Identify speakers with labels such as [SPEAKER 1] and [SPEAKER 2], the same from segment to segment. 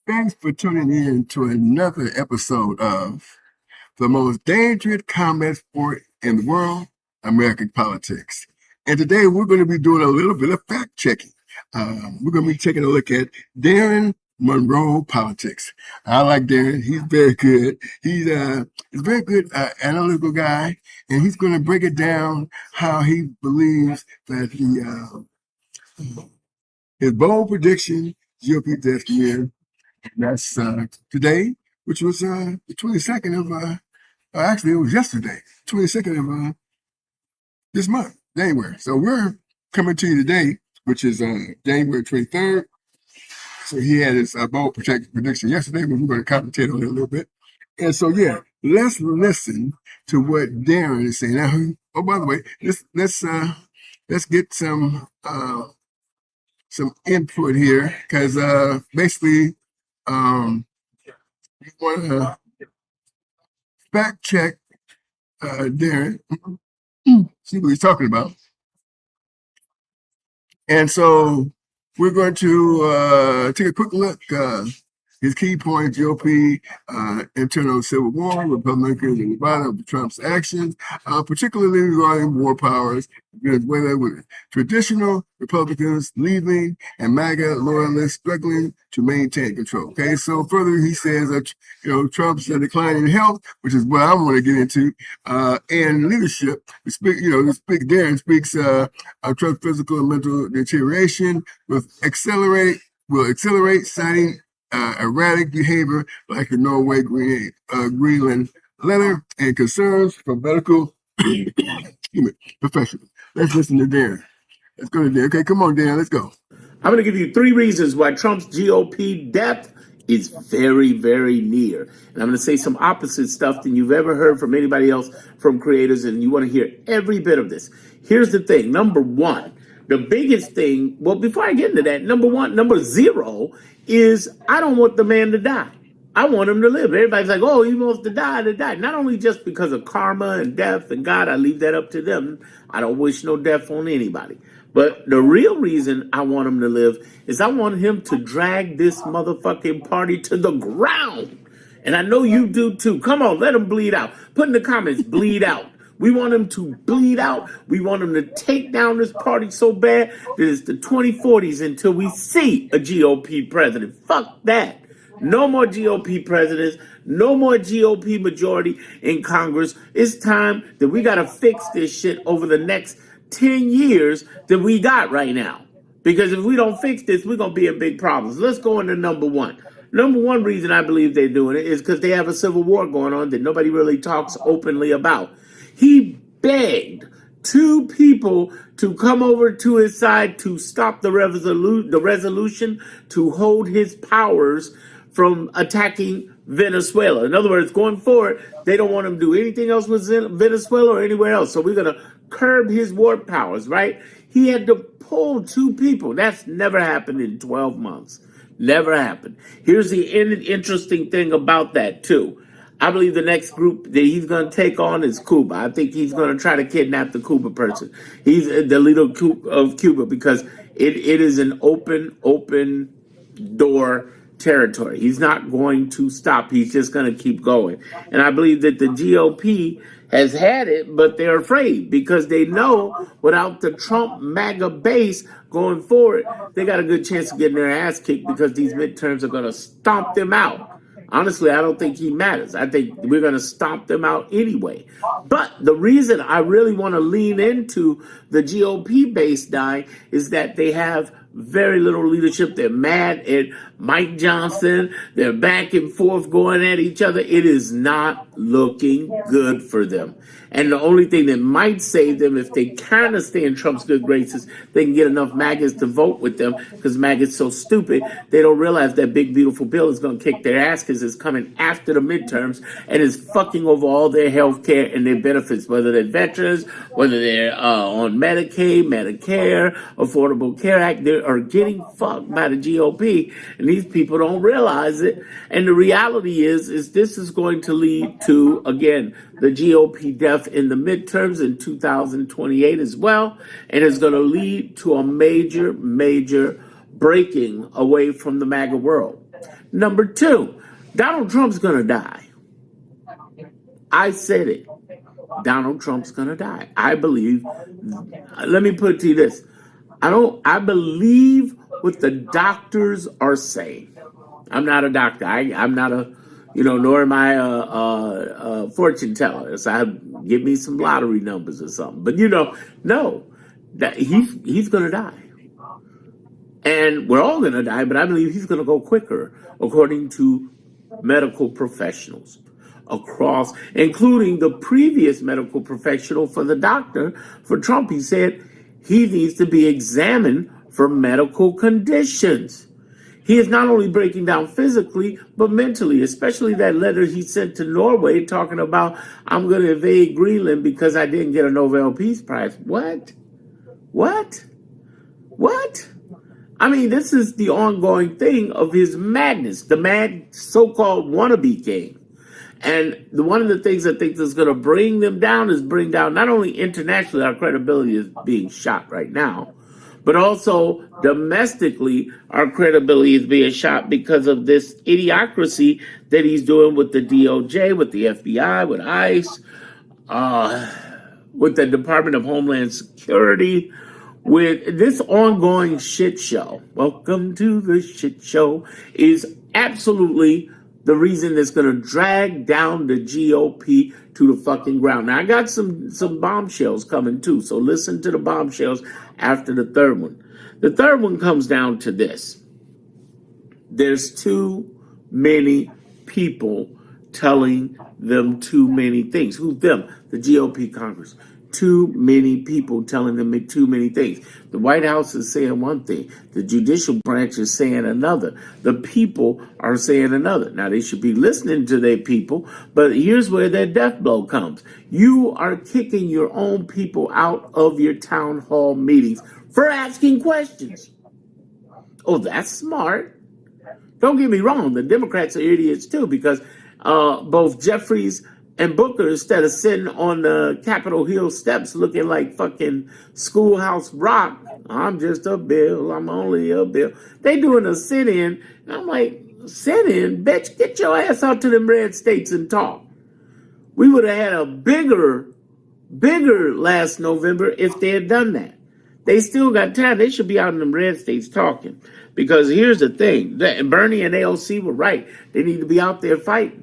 [SPEAKER 1] Thanks for tuning in to another episode of the most dangerous combat sport in the world, American politics. And today we're going to be doing a little bit of fact checking. We're going to be taking a look at Darren Monroe politics. I like Darren. He's very good. He's a very good analytical guy, and he's going to break it down how he believes that his bold prediction, GOP death year, that's today, which was the 22nd of, actually, it was yesterday, 22nd of this month, January. So we're coming to you today, which is January 23rd. So he had his bold prediction yesterday, but we're going to commentate on it a little bit. And so, yeah, let's listen to what Darren is saying. Now, oh, by the way, let's get some input here, because basically, we want to fact check Darren, see what he's talking about. And so we're going to take a quick look. His key points: GOP, internal civil war, Republicans in Nevada over Trump's actions, particularly regarding war powers, Venezuela with traditional Republicans leaving and MAGA loyalists struggling to maintain control. Okay, so further he says that Trump's decline in health, which is what I want to get into, and leadership. Darren speaks Trump's physical and mental deterioration will accelerate, citing erratic behavior like the Norway Greenland letter and concerns from medical professionals. Let's listen to Darren. Let's go to Darren. Okay, come on, Darren. Let's go.
[SPEAKER 2] I'm going to give you 3 reasons why Trump's GOP death is very, very near. And I'm going to say some opposite stuff than you've ever heard from anybody else from creators, and you want to hear every bit of this. Here's the thing. Number one, the biggest thing, well, before I get into that, number 0 is I don't want the man to die. I want him to live. Everybody's like, oh, he wants to die, to die. Not only just because of karma and death and God, I leave that up to them. I don't wish no death on anybody. But the real reason I want him to live is I want him to drag this motherfucking party to the ground. And I know you do too. Come on, let him bleed out. Put in the comments, bleed out. We want him to bleed out. We want him to take down this party so bad that it's the 2040s until we see a GOP president. Fuck that. No more GOP presidents. No more GOP majority in Congress. It's time that we got to fix this shit over the next 10 years that we got right now. Because if we don't fix this, we're going to be in big problems. Let's go into number 1. Number 1 reason I believe they're doing it is because they have a civil war going on that nobody really talks openly about. He begged 2 people to come over to his side to stop the resolution to hold his powers from attacking Venezuela. In other words, going forward, they don't want him to do anything else with Venezuela or anywhere else. So we're going to curb his war powers, right? He had to pull 2 people. That's never happened in 12 months. Never happened. Here's the interesting thing about that, too. I believe the next group that he's going to take on is Cuba. I think he's going to try to kidnap the Cuba person. He's the leader of Cuba because it is an open door territory. He's not going to stop. He's just going to keep going. And I believe that the GOP has had it, but they're afraid because they know without the Trump MAGA base going forward, they got a good chance of getting their ass kicked because these midterms are going to stomp them out. Honestly, I don't think he matters. I think we're going to stomp them out anyway. But the reason I really want to lean into the GOP base dying is that they have very little leadership. They're mad at Mike Johnson. They're back and forth going at each other. It is not looking good for them. And the only thing that might save them, if they kind of stay in Trump's good graces, they can get enough MAGAs to vote with them because MAGA's so stupid, they don't realize that big, beautiful bill is going to kick their ass because it's coming after the midterms and is fucking over all their health care and their benefits, whether they're veterans, whether they're on Medicaid, Medicare, Affordable Care Act. They are getting fucked by the GOP, and these people don't realize it. And the reality is this is going to lead to, again, the GOP death in the midterms in 2028 as well, and it's going to lead to a major breaking away from the MAGA world. Number two, Donald Trump's going to die. I said it. Donald Trump's going to die. I believe, let me put it to you this. I believe what the doctors are saying. I'm not a doctor. I'm not a, nor am I a fortune teller. So give me some lottery numbers or something. But no, that he's going to die, and we're all going to die. But I believe he's going to go quicker, according to medical professionals across, including the previous medical professional for the doctor for Trump. He said he needs to be examined for medical conditions. He is not only breaking down physically, but mentally, especially that letter he sent to Norway talking about, I'm going to invade Greenland because I didn't get a Nobel Peace Prize. What? I mean, this is the ongoing thing of his madness, the mad so-called wannabe king. And one of the things I think that's going to bring them down is bring down not only internationally, our credibility is being shot right now, but also domestically, our credibility is being shot because of this idiocracy that he's doing with the DOJ, with the FBI, with ICE, with the Department of Homeland Security, with this ongoing shit show. Welcome to the shit show is absolutely the reason that's going to drag down the GOP to the fucking ground. Now, I got some bombshells coming too, so listen to the bombshells after the third one. The third one comes down to this. There's too many people telling them too many things. Who's them? The GOP Congress. Too many people telling them too many things. The White House is saying one thing. The judicial branch is saying another. The people are saying another. Now, they should be listening to their people, but here's where their death blow comes. You are kicking your own people out of your town hall meetings for asking questions. Oh, that's smart. Don't get me wrong, the Democrats are idiots too, because both Jeffries and Booker, instead of sitting on the Capitol Hill steps looking like fucking Schoolhouse Rock, I'm just a bill, I'm only a bill. They doing a sit-in, and I'm like, sit-in? Bitch, get your ass out to them red states and talk. We would have had a bigger last November if they had done that. They still got time. They should be out in them red states talking. Because here's the thing. Bernie and AOC were right. They need to be out there fighting.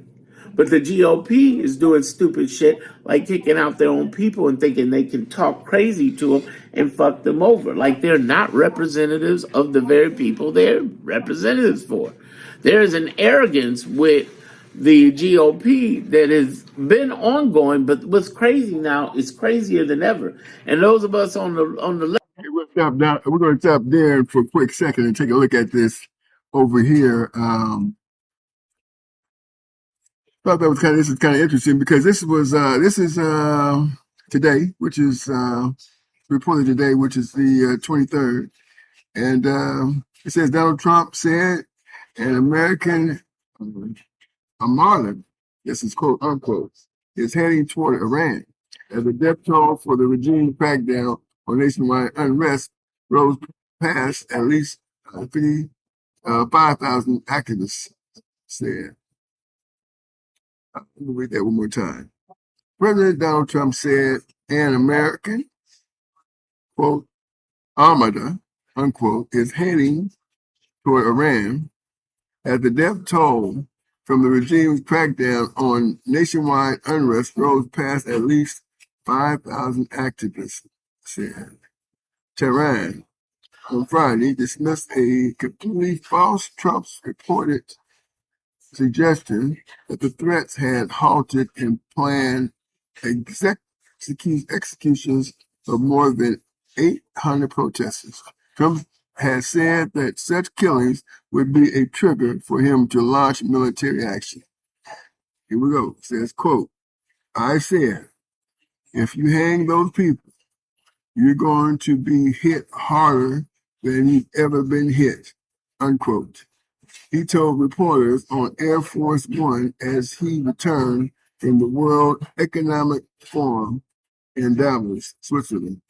[SPEAKER 2] But the GOP is doing stupid shit like kicking out their own people and thinking they can talk crazy to them and fuck them over. Like they're not representatives of the very people they're representatives for. There is an arrogance with the GOP that has been ongoing, but what's crazy now is crazier than ever. And those of us on the left.
[SPEAKER 1] We're going to stop there for a quick second and take a look at this over here. Thought that was this is kind of interesting because this is today, which is reported today, which is the 23rd, and it says Donald Trump said an American armada, this is quote unquote, is heading toward Iran as the death toll for the regime crackdown on nationwide unrest rose past at least 5,000 activists said. Let me read that one more time. President Donald Trump said an American, quote, armada, unquote, is heading toward Iran as the death toll from the regime's crackdown on nationwide unrest rose past at least 5,000 activists said. Tehran on Friday dismissed a completely false Trump's reported suggestion that the threats had halted and planned executions of more than 800 protesters. Trump has said that such killings would be a trigger for him to launch military action. Here we go. It says, quote, I said, if you hang those people, you're going to be hit harder than you've ever been hit, unquote. He told reporters on Air Force One as he returned from the World Economic Forum in Davos, Switzerland.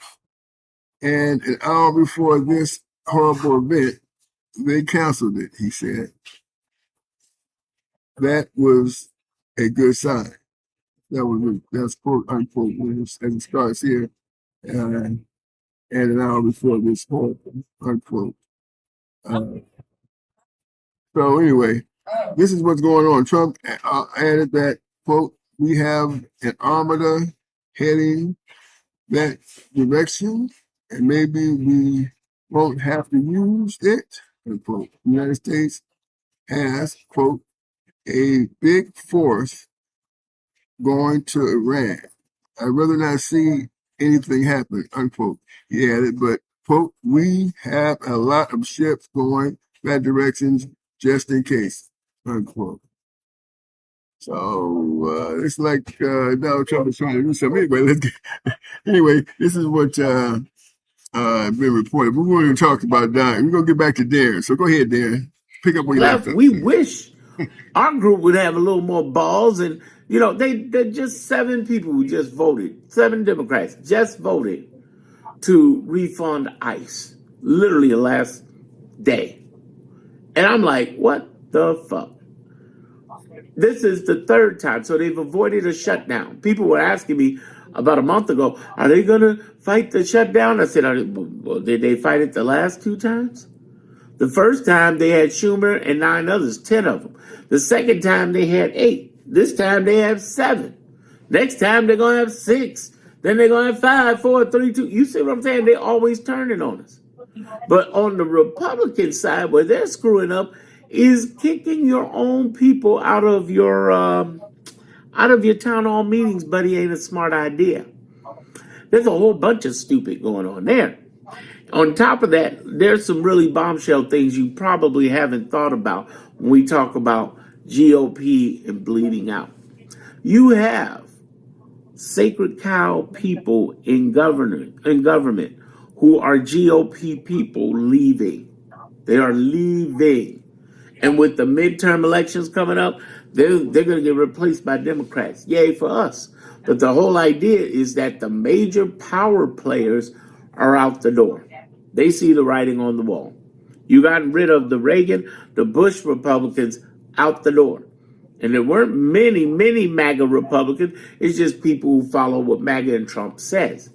[SPEAKER 1] And an hour before this horrible event, they canceled it, he said. that was a good sign. That's quote unquote as it starts here, and an hour before this quote unquote. So anyway, this is what's going on. Trump added that quote, we have an armada heading that direction, and maybe we won't have to use it, unquote. The United States has, quote, a big force going to Iran. I'd rather not see anything happen, unquote. He added, but, quote, we have a lot of ships going that directions just in case, unquote. So it's like Donald Trump is trying to do something. Anyway, this is what been reported. We're going to talk about Darren. We're going to get back to Darren. So go ahead, Darren. Pick up where you left off.
[SPEAKER 2] We wish our group would have a little more balls, and they're just 7 people who just voted, 7 Democrats just voted to refund ICE, literally the last day. And I'm like, what the fuck? This is the 3rd time, so they've avoided a shutdown. People were asking me about a month ago, are they going to fight the shutdown? I said, well, did they fight it the last 2 times? The first time they had Schumer and 9 others, 10 of them. The second time they had 8. This time they have 7. Next time they're going to have 6. Then they're going to have 5, 4, 3, 2. You see what I'm saying? They're always turning on us. But on the Republican side, where they're screwing up, is kicking your own people out of your town hall meetings, buddy, ain't a smart idea. There's a whole bunch of stupid going on there. On top of that, there's some really bombshell things you probably haven't thought about when we talk about GOP and bleeding out. You have sacred cow people in government who are GOP people leaving. They are leaving. And with the midterm elections coming up, they're going to get replaced by Democrats. Yay for us. But the whole idea is that the major power players are out the door. They see the writing on the wall. You got rid of the Reagan, the Bush Republicans out the door. And there weren't many MAGA Republicans. It's just people who follow what MAGA and Trump says.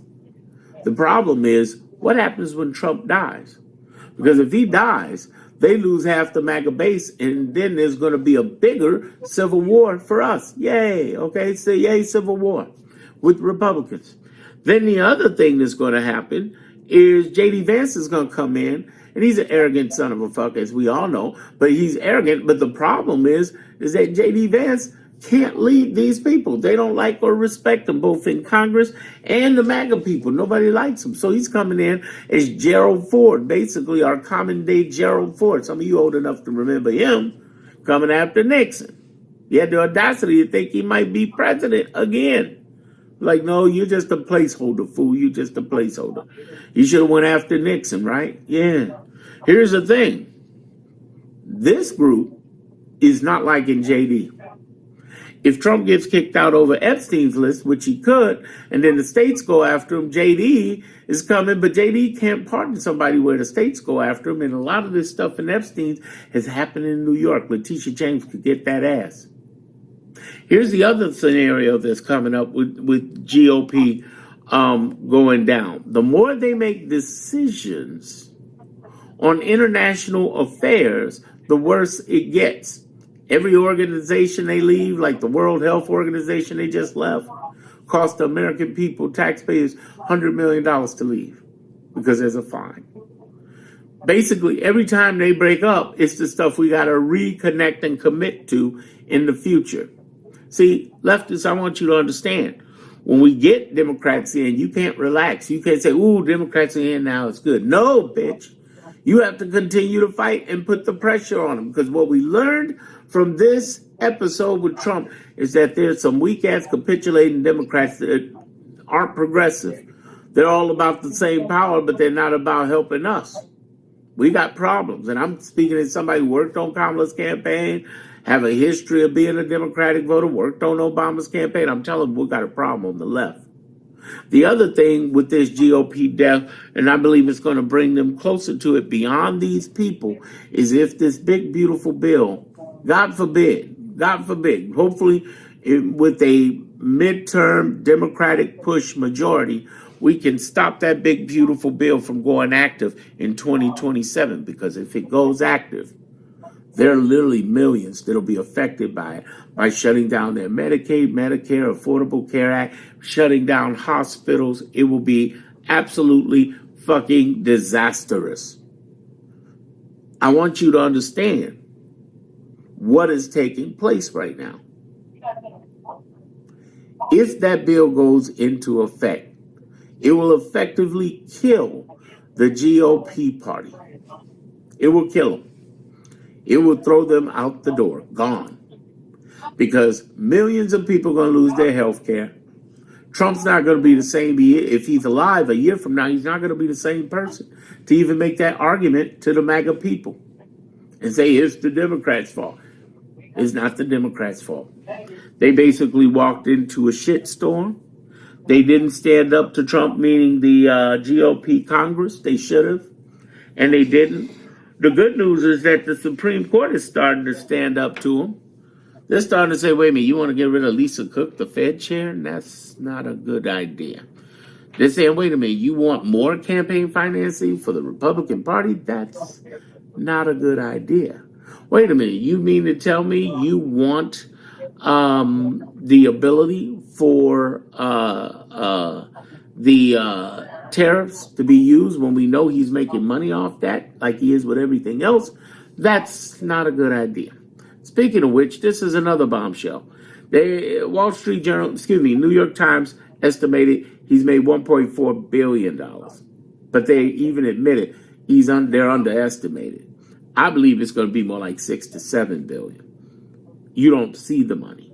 [SPEAKER 2] The problem is, what happens when Trump dies? Because if he dies, they lose half the MAGA base, and then there's going to be a bigger civil war for us. Yay, okay? So yay, civil war with Republicans. Then the other thing that's going to happen is J.D. Vance is going to come in, and he's an arrogant son of a fuck, as we all know, but he's arrogant. But the problem is that J.D. Vance can't lead these people. They don't like or respect him, both in Congress and the MAGA people. Nobody likes him. So he's coming in as Gerald Ford, basically our common day Gerald Ford. Some of you old enough to remember him coming after Nixon. He had the audacity to think he might be president again. Like, no, you're just a placeholder, fool. You're just a placeholder. You should have went after Nixon, right? Yeah. Here's the thing. This group is not like in JD. If Trump gets kicked out over Epstein's list, which he could, and then the states go after him, JD is coming, but JD can't pardon somebody where the states go after him, and a lot of this stuff in Epstein's has happened in New York. Letitia James could get that ass. Here's the other scenario that's coming up with GOP going down. The more they make decisions on international affairs, the worse it gets. Every organization they leave, like the World Health Organization they just left, cost the American people, taxpayers, $100 million to leave because there's a fine. Basically, every time they break up, it's the stuff we got to reconnect and commit to in the future. See, leftists, I want you to understand, when we get Democrats in, you can't relax. You can't say, ooh, Democrats are in now, it's good. No, bitch. You have to continue to fight and put the pressure on them. Because what we learned from this episode with Trump is that there's some weak-ass capitulating Democrats that aren't progressive. They're all about the same power, but they're not about helping us. We got problems. And I'm speaking as somebody who worked on Kamala's campaign, have a history of being a Democratic voter, worked on Obama's campaign. I'm telling you, we got a problem on the left. The other thing with this GOP death, and I believe it's going to bring them closer to it beyond these people, is if this big, beautiful bill, God forbid, God forbid, hopefully with a midterm Democratic push majority, we can stop that big, beautiful bill from going active in 2027. Because if it goes active, there are literally millions that'll be affected by it, by shutting down their Medicaid, Medicare, Affordable Care Act, shutting down hospitals. It will be absolutely fucking disastrous. I want you to understand what is taking place right now. If that bill goes into effect, it will effectively kill the GOP party. It will kill them. It will throw them out the door, gone. Because millions of people are going to lose their health care. Trump's not going to be the same. If he's alive a year from now, he's not going to be the same person to even make that argument to the MAGA people and say it's the Democrats' fault. It's not the Democrats' fault. They basically walked into a shitstorm. They didn't stand up to Trump, meaning the GOP Congress. They should have, and they didn't. The good news is that the Supreme Court is starting to stand up to him. They're starting to say, wait a minute, you want to get rid of Lisa Cook, the Fed chair? That's not a good idea. They're saying, wait a minute, you want more campaign financing for the Republican Party? That's not a good idea. Wait a minute, you mean to tell me you want the ability for the tariffs to be used when we know he's making money off that, like he is with everything else? That's not a good idea. Speaking of which, this is another bombshell. Wall Street Journal, New York Times estimated he's made $1.4 billion. But they even admitted they're underestimated. I believe it's going to be more like 6 to 7 billion. You don't see the money.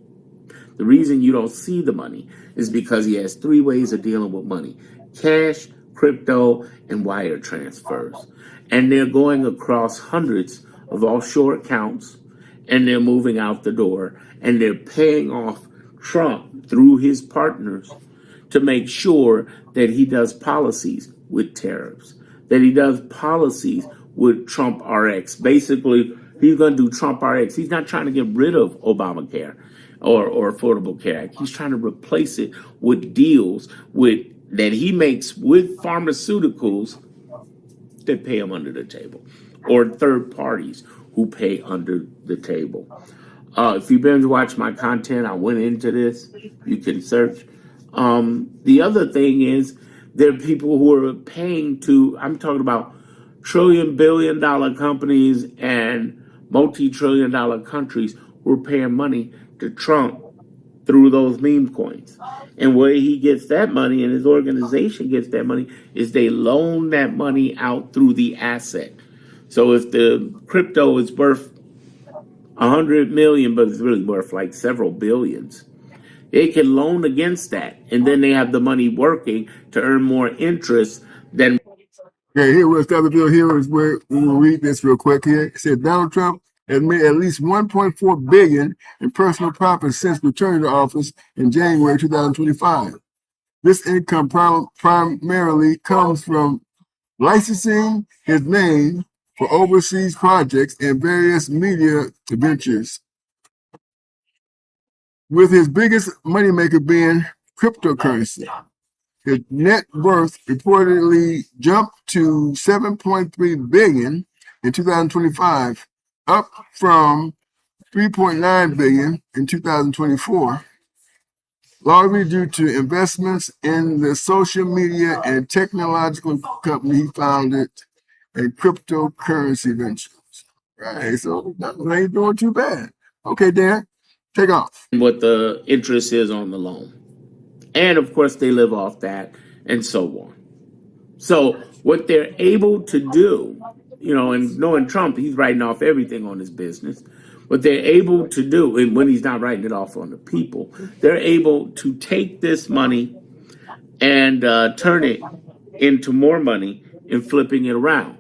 [SPEAKER 2] The reason you don't see the money is because he has three ways of dealing with money: cash, crypto, and wire transfers. And they're going across hundreds of offshore accounts, and they're moving out the door, and they're paying off Trump through his partners to make sure that he does policies with tariffs, that he does policies with Trump RX. Basically, he's going to do Trump RX. He's not trying to get rid of Obamacare or Affordable Care Act. He's trying to replace it with deals that he makes with pharmaceuticals that pay him under the table, or third parties who pay under the table. If you've been to watch my content, I went into this. You can search. The other thing is there are people who are paying I'm talking about billion-dollar companies and multi-trillion-dollar countries who are paying money to Trump through those meme coins. And where he gets that money and his organization gets that money is they loan that money out through the asset. So if the crypto is worth 100 million, but it's really worth like several billions, they can loan against that, and then they have the money working to earn more interest than.
[SPEAKER 1] Okay, here was the other bill. Here is where we will read this real quick here. It said Donald Trump has made at least $1.4 billion in personal profits since returning to office in January 2025. This income primarily comes from licensing his name for overseas projects and various media ventures, with his biggest moneymaker being cryptocurrency. His net worth reportedly jumped to $7.3 billion in 2025, up from $3.9 billion in 2024, largely due to investments in the social media and technological company he founded and cryptocurrency ventures. Right, so they ain't doing too bad. Okay, Dan, take off.
[SPEAKER 2] What the interest is on the loan. And of course, they live off that, and so on. So what they're able to do, and knowing Trump, he's writing off everything on his business. What they're able to do, and when he's not writing it off on the people, they're able to take this money and turn it into more money and flipping it around.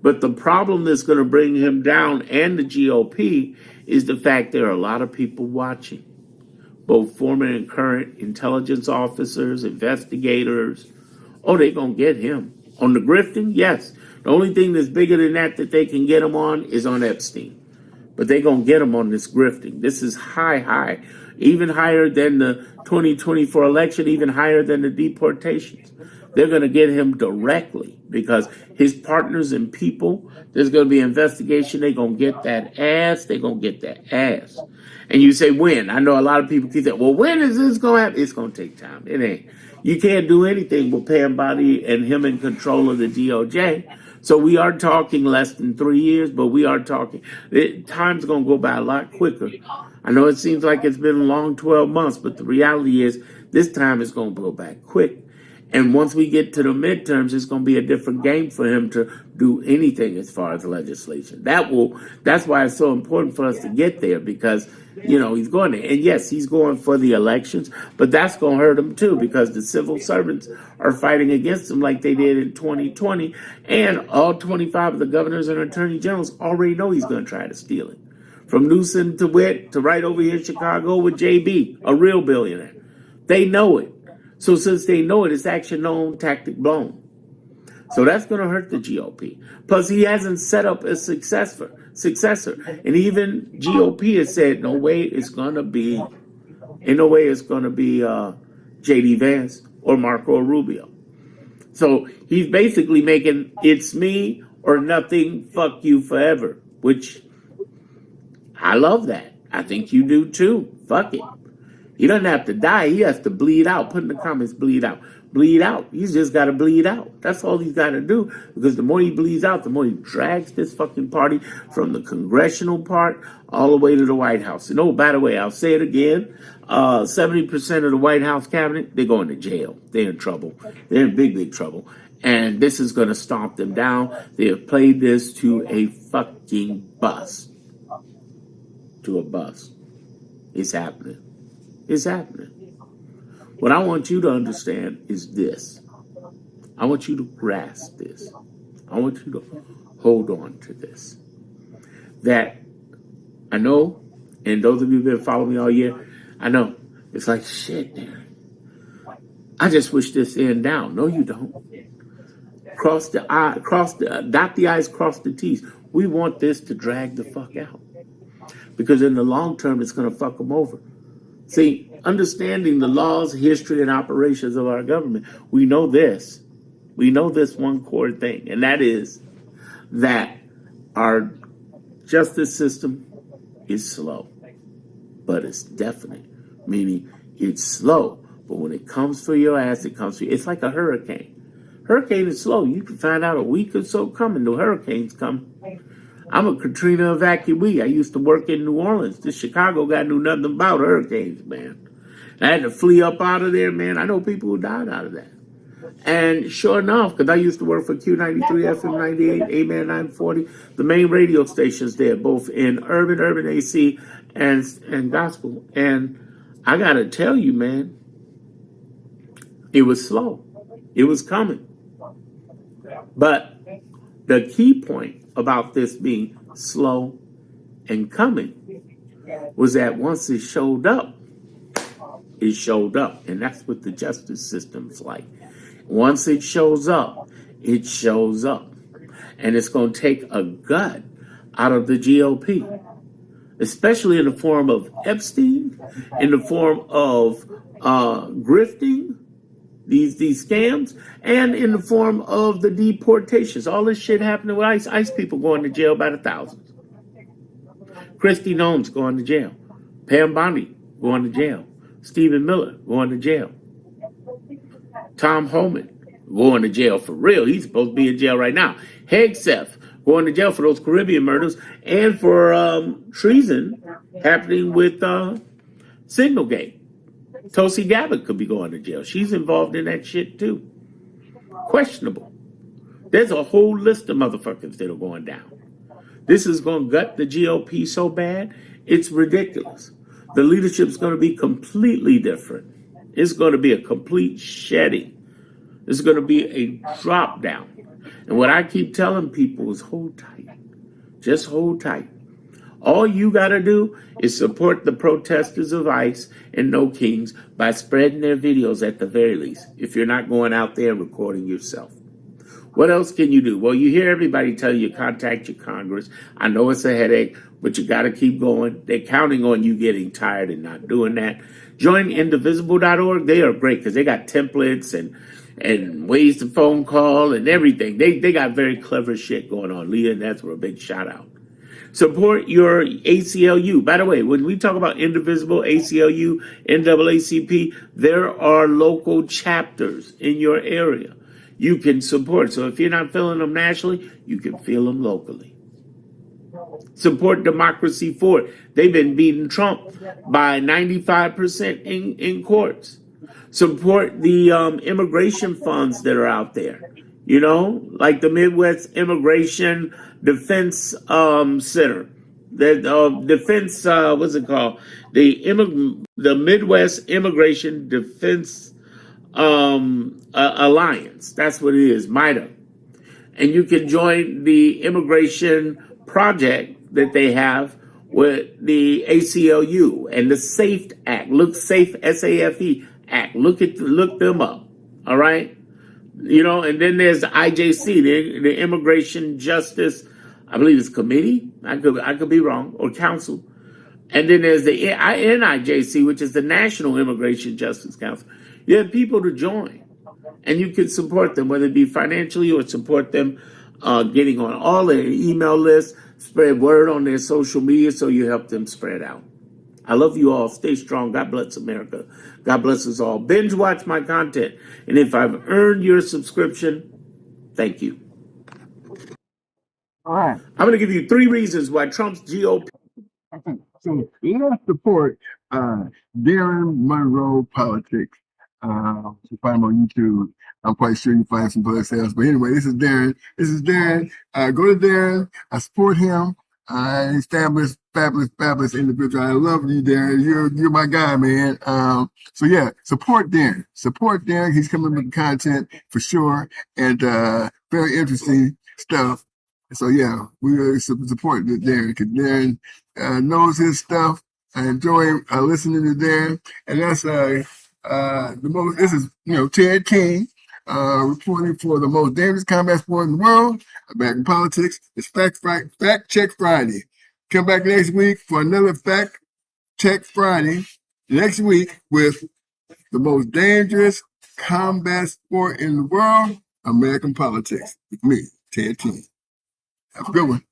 [SPEAKER 2] But the problem that's going to bring him down and the GOP is the fact there are a lot of people watching, both former and current intelligence officers, investigators. Oh, they're going to get him. On the grifting, yes. The only thing that's bigger than that they can get him on is on Epstein. but they're going to get him on this grifting. This is high, even higher than the 2024 election, even higher than the deportations. They're going to get him directly because his partners and people, there's going to be an investigation. They're going to get that ass. They're going to get that ass. And you say, when? I know a lot of people keep saying, well, when is this going to happen? It's going to take time. It ain't. You can't do anything with Pam Bondi and him in control of the DOJ. So we are talking less than 3 years, but we are talking. Time's going to go by a lot quicker. I know it seems like it's been a long 12 months, but the reality is this time is going to go by quick. And once we get to the midterms, it's going to be a different game for him to do anything as far as legislation. That's why it's so important for us to get there because, he's going there. And yes, he's going for the elections, but that's going to hurt him too because the civil servants are fighting against him like they did in 2020. And all 25 of the governors and attorney generals already know he's going to try to steal it. From Newsom to Witt to right over here in Chicago with JB, a real billionaire. They know it. So since they know it, it's action known, tactic blown. So that's going to hurt the GOP. Plus, he hasn't set up a successor. And even GOP has said, no way it's going to be J.D. Vance or Marco Rubio. So he's basically making it's me or nothing, fuck you forever, which I love that. I think you do too. Fuck it. He doesn't have to die. He has to bleed out. Put in the comments, bleed out. Bleed out. He's just got to bleed out. That's all he's got to do. Because the more he bleeds out, the more he drags this fucking party from the congressional part all the way to the White House. And by the way, I'll say it again. 70% of the White House cabinet, they're going to jail. They're in trouble. They're in big, big trouble. And this is going to stomp them down. They have played this to a fucking bus. To a bus. It's happening. It's happening. What I want you to understand is this. I want you to grasp this. I want you to hold on to this. That I know, and those of you who have been following me all year, I know. It's like, shit, man. I just wish this end down. No, you don't. Dot the I's, cross the T's. We want this to drag the fuck out. Because in the long term, it's going to fuck them over. See, understanding the laws, history, and operations of our government, we know this. We know this one core thing, and that is that our justice system is slow, but it's definite, meaning it's slow, but when it comes for your ass, it comes for you. It's like a hurricane. Hurricane is slow. You can find out a week or so coming. The hurricane's coming. I'm a Katrina evacuee. I used to work in New Orleans. This Chicago guy knew nothing about hurricanes, man. I had to flee up out of there, man. I know people who died out of that. And sure enough, because I used to work for Q93, FM 98, AMAN 940, the main radio stations there, both in urban AC, and gospel. And I got to tell you, man, it was slow. It was coming. But the key point about this being slow and coming was that once it showed up. And that's what the justice system's like. Once it shows up, it shows up. And it's going to take a gut out of the GOP, especially in the form of Epstein, in the form of grifting, these scams, and in the form of the deportations. All this shit happening with ICE. ICE people going to jail by the thousands. Christy Nones going to jail. Pam Bondi going to jail. Stephen Miller going to jail. Tom Homan going to jail for real. He's supposed to be in jail right now. Hegseth going to jail for those Caribbean murders and for treason happening with Signalgate. Tulsi Gabbard could be going to jail. She's involved in that shit too. Questionable. There's a whole list of motherfuckers that are going down. This is going to gut the GOP so bad, it's ridiculous. The leadership's going to be completely different. It's going to be a complete shedding. It's going to be a drop down. And what I keep telling people is hold tight. Just hold tight. All you got to do is support the protesters of ICE and No Kings by spreading their videos at the very least, if you're not going out there and recording yourself. What else can you do? Well, you hear everybody tell you contact your Congress. I know it's a headache, but you got to keep going. They're counting on you getting tired and not doing that. Join indivisible.org. They are great because they got templates and ways to phone call and everything. They got very clever shit going on. Leah, and that's for a big shout out. Support your ACLU. By the way, when we talk about Indivisible, ACLU, NAACP, there are local chapters in your area you can support. So if you're not feeling them nationally, you can feel them locally. Support Democracy Forward. They've been beating Trump by 95% in courts. Support the immigration funds that are out there. You know, like the Midwest Immigration Defense Center, the defense. What's it called? The Midwest Immigration Defense Alliance. That's what it is, MITA. And you can join the immigration project that they have with the ACLU and the SAFE Act. Look, SAFE, SAFE Act. Look them up. All right. You know, and then there's the IJC, the Immigration Justice, I believe it's committee. I could be wrong, or council. And then there's the NIJC, which is the National Immigration Justice Council. You have people to join, and you can support them, whether it be financially or support them getting on all their email lists, spread word on their social media so you help them spread out. I love you all. Stay strong. God bless America. God bless us all. Binge watch my content. And if I've earned your subscription, thank you.
[SPEAKER 1] All right.
[SPEAKER 2] I'm going to give you 3 reasons why Trump's GOP.
[SPEAKER 1] Okay. So let's support Darren Monroe Politics. You find him on YouTube. I'm quite sure you find some other sales. But anyway, this is Darren. Go to Darren. I support him. Established fabulous individual. I love you, Darren. You're my guy, man. So yeah, support Darren. Support Darren. He's coming with content for sure, and very interesting stuff. So yeah, we really support Darren because Darren knows his stuff. I enjoy listening to Darren, and that's the most. This is Ted King reporting for the most dangerous combat sport in the world. Back in politics, it's Fact Check Friday. Come back next week for another Fact Check Friday. Next week with the most dangerous combat sport in the world, American politics. With me, Ted King. Have a good one.